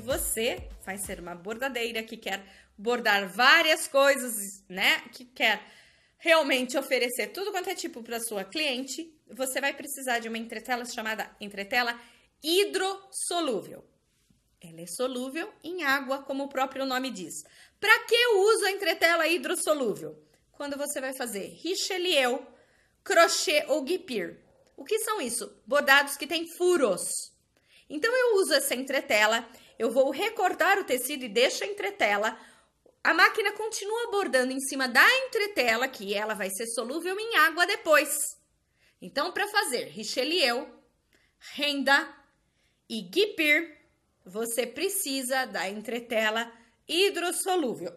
que você vai ser uma bordadeira que quer bordar várias coisas, né? Que quer realmente oferecer tudo quanto é tipo para sua cliente, você vai precisar de uma entretela chamada entretela hidrossolúvel. Ela é solúvel em água, como o próprio nome diz. Para que eu uso a entretela hidrossolúvel? Quando você vai fazer richelieu, crochê ou guipir. O que são isso? Bordados que têm furos. Então, eu uso essa entretela, eu vou recortar o tecido e deixo a entretela. A máquina continua bordando em cima da entretela, que ela vai ser solúvel em água depois. Então, para fazer richelieu, renda e guipir, você precisa da entretela hidrossolúvel.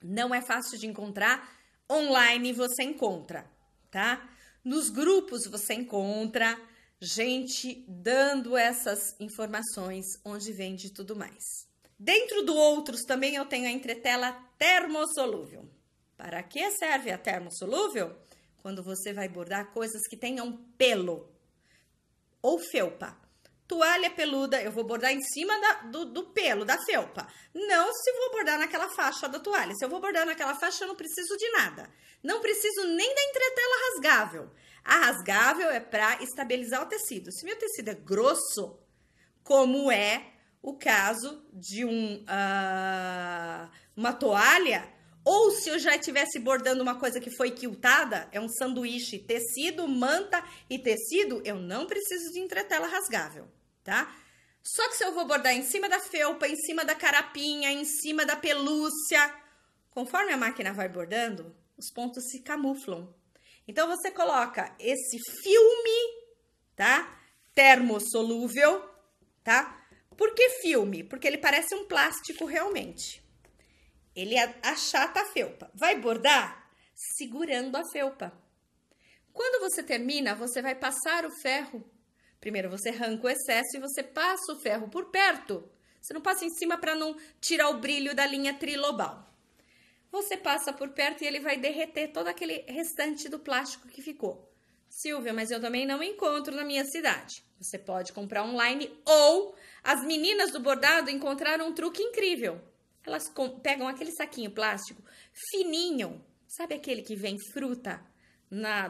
Não é fácil de encontrar, online você encontra, tá? Nos grupos você encontra gente dando essas informações onde vende tudo mais. Dentro do outros também eu tenho a entretela termossolúvel. Para que serve a termossolúvel? Quando você vai bordar coisas que tenham pelo ou felpa. Toalha peluda, eu vou bordar em cima do pelo, da felpa. Não se vou bordar naquela faixa da toalha. Se eu vou bordar naquela faixa, eu não preciso de nada. Não preciso nem da entretela rasgável. A rasgável é para estabilizar o tecido. Se meu tecido é grosso, como é o caso de uma toalha, ou se eu já estivesse bordando uma coisa que foi quiltada, é um sanduíche, tecido, manta e tecido, eu não preciso de entretela rasgável, tá? Só que se eu vou bordar em cima da felpa, em cima da carapinha, em cima da pelúcia, conforme a máquina vai bordando, os pontos se camuflam. Então, você coloca esse filme, tá? Termossolúvel, tá? Por que filme? Porque ele parece um plástico realmente. Ele achata a felpa. Vai bordar segurando a felpa. Quando você termina, você vai passar o ferro. Primeiro você arranca o excesso e você passa o ferro por perto. Você não passa em cima para não tirar o brilho da linha trilobal. Você passa por perto e ele vai derreter todo aquele restante do plástico que ficou. Silvia, mas eu também não encontro na minha cidade. Você pode comprar online ou as meninas do bordado encontraram um truque incrível. Elas pegam aquele saquinho plástico fininho, sabe aquele que vem fruta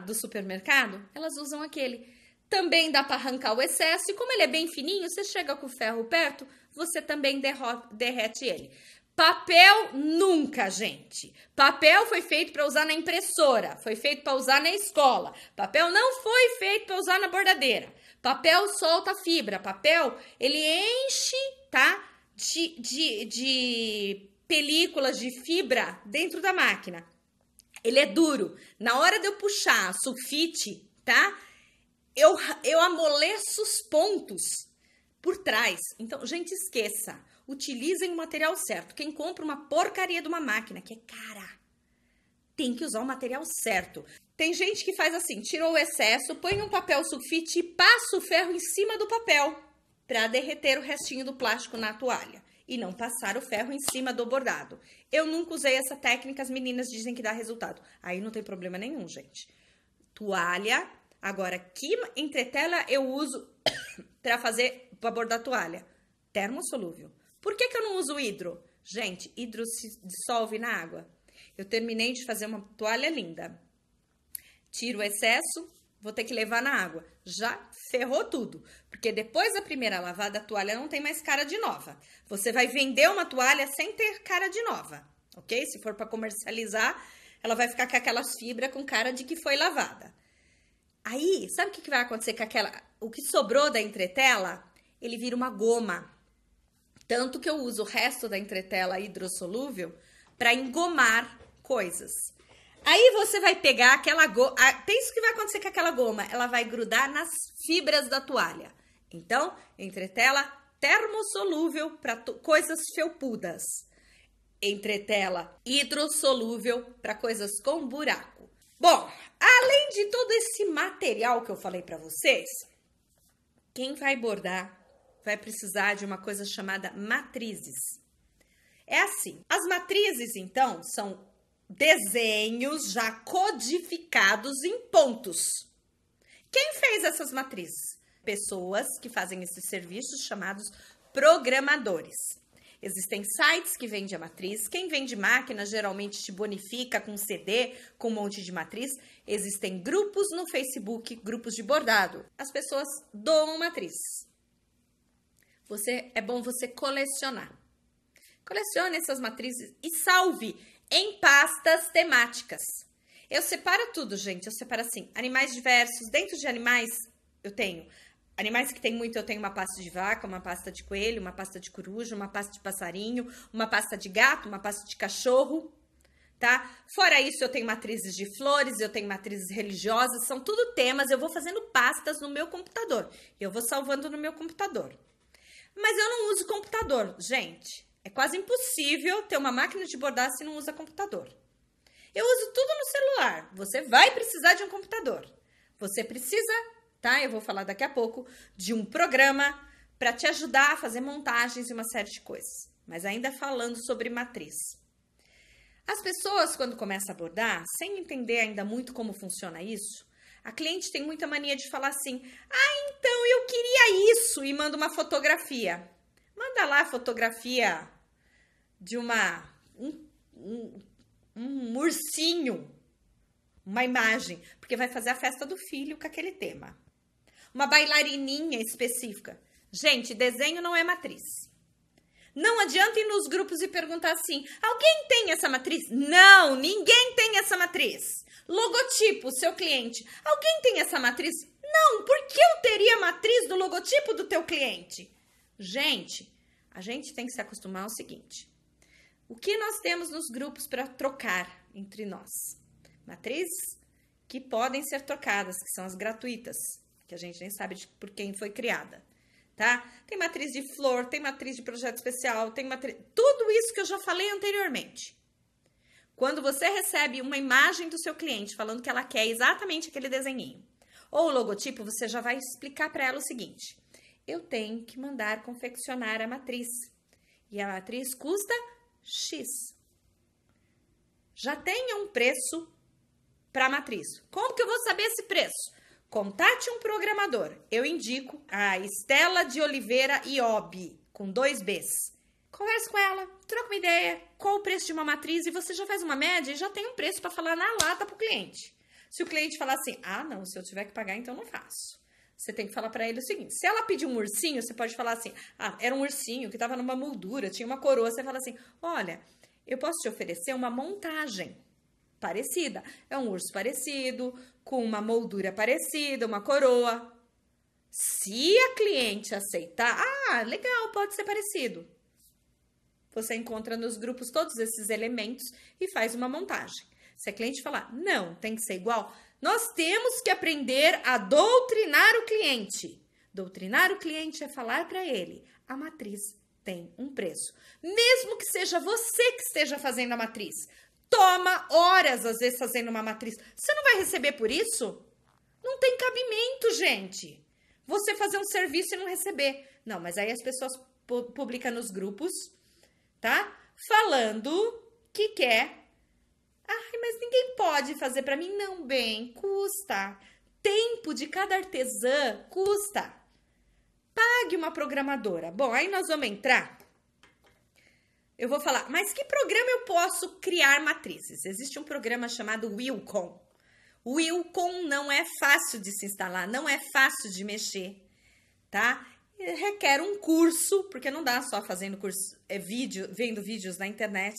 do supermercado? Elas usam aquele. Também dá para arrancar o excesso e como ele é bem fininho, você chega com o ferro perto, você também derrete ele. Papel nunca, gente. Papel foi feito para usar na impressora, foi feito para usar na escola. Papel não foi feito para usar na bordadeira. Papel solta fibra, papel ele enche, tá? De películas de fibra dentro da máquina. Ele é duro. Na hora de eu puxar sulfite, tá? Eu amoleço os pontos por trás. Então, gente, esqueça. Utilizem o material certo. Quem compra uma porcaria de uma máquina, que é cara, tem que usar o material certo. Tem gente que faz assim, tirou o excesso, põe um papel sulfite e passa o ferro em cima do papel para derreter o restinho do plástico na toalha e não passar o ferro em cima do bordado. Eu nunca usei essa técnica, as meninas dizem que dá resultado. Aí não tem problema nenhum, gente. Toalha, agora que entretela eu uso para bordar toalha? Termossolúvel. Por que eu não uso hidro? Gente, hidro se dissolve na água. Eu terminei de fazer uma toalha linda. Tiro o excesso, vou ter que levar na água. Já ferrou tudo. Porque depois da primeira lavada, a toalha não tem mais cara de nova. Você vai vender uma toalha sem ter cara de nova, ok? Se for para comercializar, ela vai ficar com aquelas fibras com cara de que foi lavada. Aí, sabe o que vai acontecer com o que sobrou da entretela? Ele vira uma goma. Tanto que eu uso o resto da entretela hidrossolúvel para engomar coisas. Aí você vai pegar aquela goma. Pensa o que vai acontecer com aquela goma. Ela vai grudar nas fibras da toalha. Então, entretela termossolúvel para coisas felpudas. Entretela hidrossolúvel para coisas com buraco. Bom, além de todo esse material que eu falei para vocês, quem vai bordar vai precisar de uma coisa chamada matrizes. É assim, as matrizes, então, são desenhos já codificados em pontos. Quem fez essas matrizes? Pessoas que fazem esses serviços chamados programadores. Existem sites que vendem a matriz. Quem vende máquina geralmente te bonifica com CD, com um monte de matriz. Existem grupos no Facebook, grupos de bordado. As pessoas doam matriz. É bom você colecionar. Colecione essas matrizes e salve em pastas temáticas. Eu separo tudo, gente. Eu separo assim, animais diversos. Dentro de animais, eu tenho animais que tem muito, eu tenho uma pasta de vaca, uma pasta de coelho, uma pasta de coruja, uma pasta de passarinho, uma pasta de gato, uma pasta de cachorro, tá? Fora isso, eu tenho matrizes de flores, eu tenho matrizes religiosas, são tudo temas, eu vou fazendo pastas no meu computador. Eu vou salvando no meu computador. Mas eu não uso computador, gente. É quase impossível ter uma máquina de bordar se não usa computador. Eu uso tudo no celular. Você vai precisar de um computador. Você precisa, tá? Eu vou falar daqui a pouco de um programa para te ajudar a fazer montagens e uma série de coisas. Mas ainda falando sobre matriz. As pessoas, quando começam a bordar, sem entender ainda muito como funciona isso, a cliente tem muita mania de falar assim: ah, então eu queria isso, e manda uma fotografia. Manda lá a fotografia de um ursinho, uma imagem, porque vai fazer a festa do filho com aquele tema. Uma bailarininha específica. Gente, desenho não é matriz. Não adianta ir nos grupos e perguntar assim: alguém tem essa matriz? Não, ninguém tem essa matriz. Logotipo, seu cliente. Alguém tem essa matriz? Não, por que eu teria matriz do logotipo do teu cliente? Gente, a gente tem que se acostumar ao seguinte: o que nós temos nos grupos para trocar entre nós? Matrizes que podem ser trocadas, que são as gratuitas, que a gente nem sabe por quem foi criada, tá? Tem matriz de flor, tem matriz de projeto especial, tem matriz... Tudo isso que eu já falei anteriormente. Quando você recebe uma imagem do seu cliente falando que ela quer exatamente aquele desenhinho, ou o logotipo, você já vai explicar para ela o seguinte: eu tenho que mandar confeccionar a matriz. E a matriz custa X. Já tenha um preço para a matriz. Como que eu vou saber esse preço? Contate um programador. Eu indico a Estela de Oliveira Iobi, com 2 Bs. Converse com ela, troca uma ideia, qual o preço de uma matriz, e você já faz uma média e já tem um preço para falar na lata para o cliente. Se o cliente falar assim: ah, não, se eu tiver que pagar, então não faço. Você tem que falar para ele o seguinte: se ela pedir um ursinho, você pode falar assim: ah, era um ursinho que estava numa moldura, tinha uma coroa. Você fala assim: olha, eu posso te oferecer uma montagem parecida. É um urso parecido, com uma moldura parecida, uma coroa. Se a cliente aceitar, ah, legal, pode ser parecido. Você encontra nos grupos todos esses elementos e faz uma montagem. Se a cliente falar: não, tem que ser igual, nós temos que aprender a doutrinar o cliente. Doutrinar o cliente é falar para ele: a matriz tem um preço. Mesmo que seja você que esteja fazendo a matriz. Toma horas, às vezes, fazendo uma matriz. Você não vai receber por isso? Não tem cabimento, gente. Você fazer um serviço e não receber. Não, mas aí as pessoas publicam nos grupos, tá? Falando que quer. Ai, mas ninguém pode fazer para mim. Não, bem, custa. Tempo de cada artesã custa. Pague uma programadora. Bom, aí nós vamos entrar. Eu vou falar, mas que programa eu posso criar matrizes? Existe um programa chamado Wacom. O Wacom não é fácil de se instalar, não é fácil de mexer, tá? Requer um curso, porque não dá só fazendo curso, vendo vídeos na internet.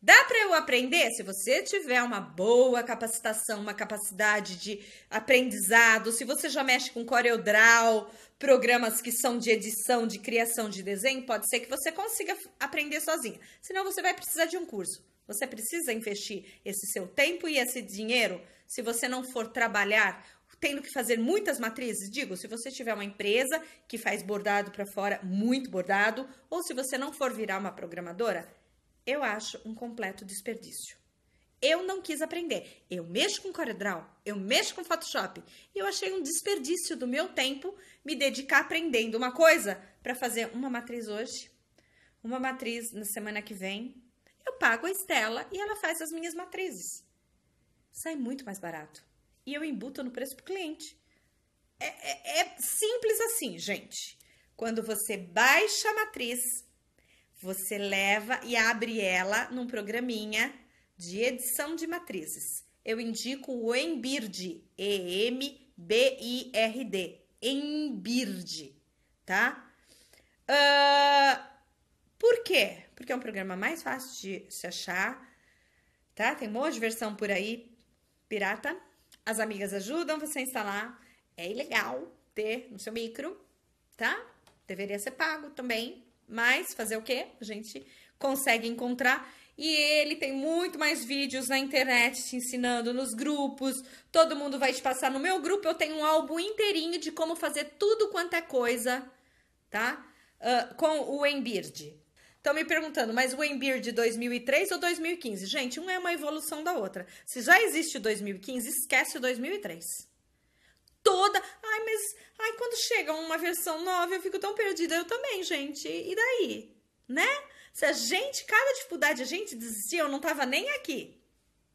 Dá para eu aprender? Se você tiver uma boa capacitação, uma capacidade de aprendizado, se você já mexe com CorelDRAW, programas que são de edição, de criação de desenho, pode ser que você consiga aprender sozinha. Senão você vai precisar de um curso. Você precisa investir esse seu tempo e esse dinheiro se você não for trabalhar tendo que fazer muitas matrizes. Digo, se você tiver uma empresa que faz bordado para fora, muito bordado, ou se você não for virar uma programadora, eu acho um completo desperdício. Eu não quis aprender. Eu mexo com CorelDRAW, eu mexo com Photoshop. E eu achei um desperdício do meu tempo me dedicar aprendendo uma coisa para fazer uma matriz hoje, uma matriz na semana que vem. Eu pago a Estela e ela faz as minhas matrizes. Sai muito mais barato. E eu embuto no preço pro cliente. É simples assim, gente. Quando você baixa a matriz, você leva e abre ela num programinha de edição de matrizes. Eu indico o Embird, E-M-B-I-R-D, Embird, tá? Por quê? Porque é um programa mais fácil de se achar, tá? Tem um monte de versão por aí, pirata. As amigas ajudam você a instalar. É ilegal ter no seu micro, tá? Deveria ser pago também, mas fazer o quê? A gente consegue encontrar. E ele tem muito mais vídeos na internet te ensinando nos grupos. Todo mundo vai te passar. No meu grupo eu tenho um álbum inteirinho de como fazer tudo quanto é coisa, tá? Com o Embird. Estão me perguntando, mas o Embird 2003 ou 2015? Gente, um é uma evolução da outra. Se já existe o 2015, esquece o 2003. Ai, quando chega uma versão nova, eu fico tão perdida. Eu também, gente. E daí? Né? Se cada dificuldade a gente desistia, eu não tava nem aqui.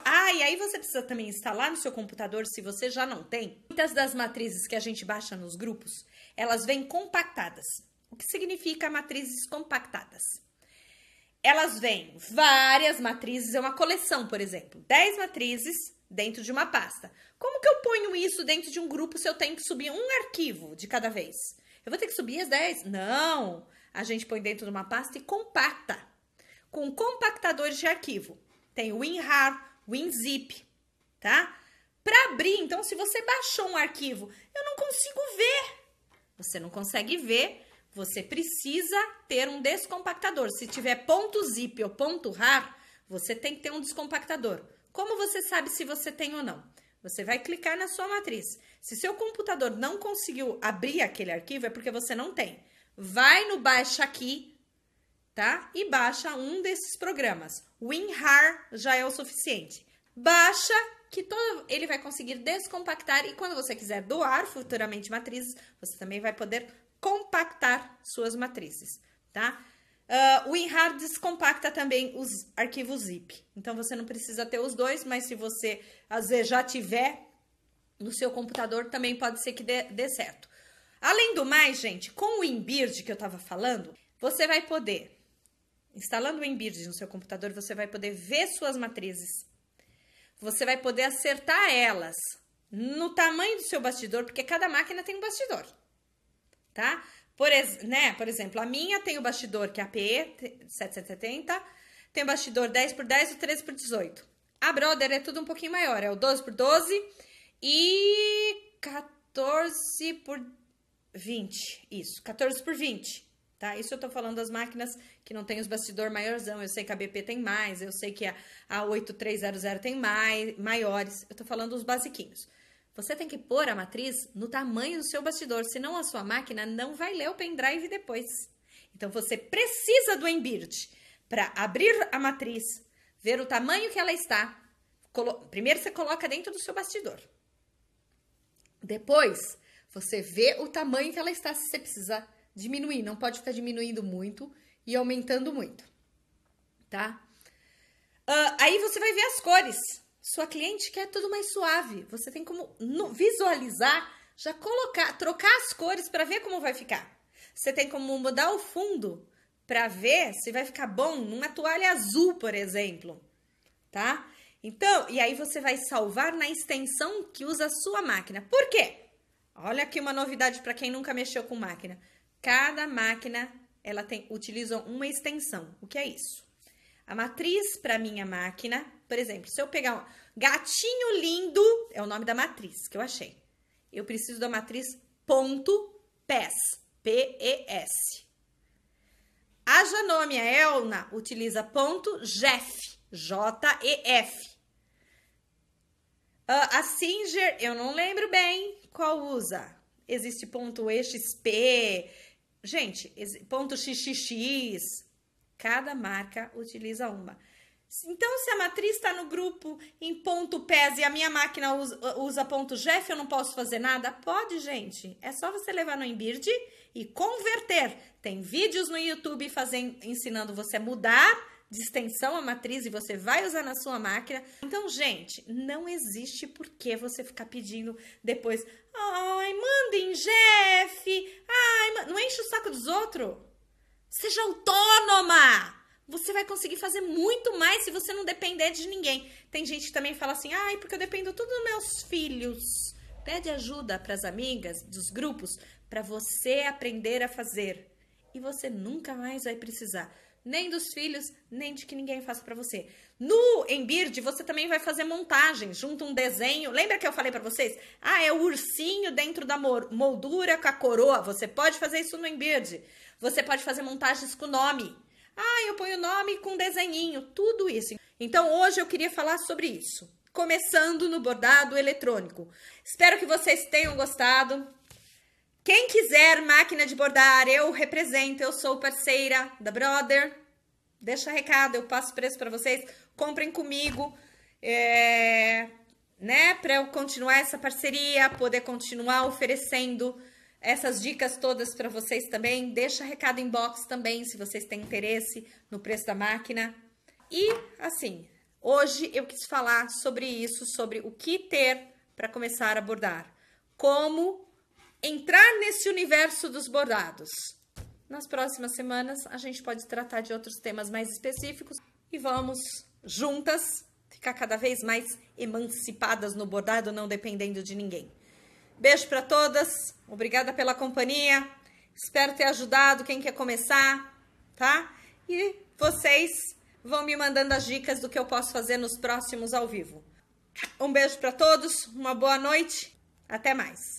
E aí você precisa também instalar no seu computador, se você já não tem. Muitas das matrizes que a gente baixa nos grupos, elas vêm compactadas. O que significa matrizes compactadas? Elas vêm várias matrizes, é uma coleção, por exemplo, 10 matrizes dentro de uma pasta. Como que eu ponho isso dentro de um grupo se eu tenho que subir um arquivo de cada vez? Eu vou ter que subir as 10? Não! A gente põe dentro de uma pasta e compacta. Com compactadores de arquivo. Tem o WinRAR, WinZip, tá? Para abrir, então, se você baixou um arquivo, eu não consigo ver. Você não consegue ver, você precisa ter um descompactador. Se tiver .zip ou .rar, você tem que ter um descompactador. Como você sabe se você tem ou não? Você vai clicar na sua matriz. Se seu computador não conseguiu abrir aquele arquivo, é porque você não tem. Vai no Baixa Aqui, tá? E baixa um desses programas. WinRAR já é o suficiente. Baixa, que ele vai conseguir descompactar. E quando você quiser doar futuramente matrizes, você também vai poder compactar suas matrizes, tá? O WinRAR descompacta também os arquivos zip. Então, você não precisa ter os dois, mas se você, às vezes, já tiver no seu computador, também pode ser que dê certo. Além do mais, gente, com o Embird que eu estava falando, você vai poder, instalando o Embird no seu computador, você vai poder ver suas matrizes. Você vai poder acertar elas no tamanho do seu bastidor, porque cada máquina tem um bastidor, tá? Por exemplo, a minha tem o bastidor que é a PE 770, tem o bastidor 10x10 e 13x18. A Brother é tudo um pouquinho maior, é o 12x12 e 14x20. Isso, 14x20, tá? Isso eu tô falando das máquinas que não tem os bastidor maiorzão. Eu sei que a BP tem mais, eu sei que a 8300 tem maiores. Eu tô falando dos basiquinhos. Você tem que pôr a matriz no tamanho do seu bastidor, senão a sua máquina não vai ler o pendrive depois. Então, você precisa do Embird para abrir a matriz, ver o tamanho que ela está. Primeiro, você coloca dentro do seu bastidor. Depois, você vê o tamanho que ela está, se você precisa diminuir. Não pode ficar diminuindo muito e aumentando muito, tá? Aí, você vai ver as cores. Sua cliente quer tudo mais suave. Você tem como visualizar, já trocar as cores para ver como vai ficar. Você tem como mudar o fundo para ver se vai ficar bom numa toalha azul, por exemplo, tá? Então, e aí você vai salvar na extensão que usa a sua máquina. Por quê? Olha aqui uma novidade para quem nunca mexeu com máquina. Cada máquina, utiliza uma extensão. O que é isso? A matriz para minha máquina, por exemplo, se eu pegar um gatinho lindo, é o nome da matriz que eu achei. Eu preciso da matriz .pes, P-E-S. A Janome, a Elna, utiliza .jef, J-E-F. A Singer, eu não lembro bem qual usa. Existe .exp, gente, .xxx. Cada marca utiliza uma. Então, se a matriz está no grupo em .pes e a minha máquina usa .jef, eu não posso fazer nada? Pode, gente. É só você levar no Embird e converter. Tem vídeos no YouTube ensinando você a mudar de extensão a matriz e você vai usar na sua máquina. Então, gente, não existe por que você ficar pedindo depois, ai, mandem, Jeff, ai, não enche o saco dos outros. Seja autônoma! Você vai conseguir fazer muito mais se você não depender de ninguém. Tem gente que também fala assim, ai, porque eu dependo tudo dos meus filhos. Pede ajuda para as amigas dos grupos para você aprender a fazer. E você nunca mais vai precisar nem dos filhos, nem de que ninguém faça para você. No Embird, você também vai fazer montagem, junto um desenho. Lembra que eu falei para vocês? Ah, é o ursinho dentro da moldura com a coroa. Você pode fazer isso no Embird. Você pode fazer montagens com nome. Ah, eu ponho o nome com desenhinho, tudo isso. Então, hoje eu queria falar sobre isso. Começando no bordado eletrônico. Espero que vocês tenham gostado. Quem quiser máquina de bordar, eu represento, eu sou parceira da Brother. Deixa recado, eu passo preço para vocês. Comprem comigo, né? Para eu continuar essa parceria, poder continuar oferecendo essas dicas todas para vocês também. Deixa recado inbox também, se vocês têm interesse no preço da máquina. E, assim, hoje eu quis falar sobre isso, sobre o que ter para começar a bordar. Como entrar nesse universo dos bordados. Nas próximas semanas, a gente pode tratar de outros temas mais específicos e vamos juntas ficar cada vez mais emancipadas no bordado, não dependendo de ninguém. Beijo para todas, obrigada pela companhia, espero ter ajudado quem quer começar, tá? E vocês vão me mandando as dicas do que eu posso fazer nos próximos ao vivo. Um beijo para todos, uma boa noite, até mais.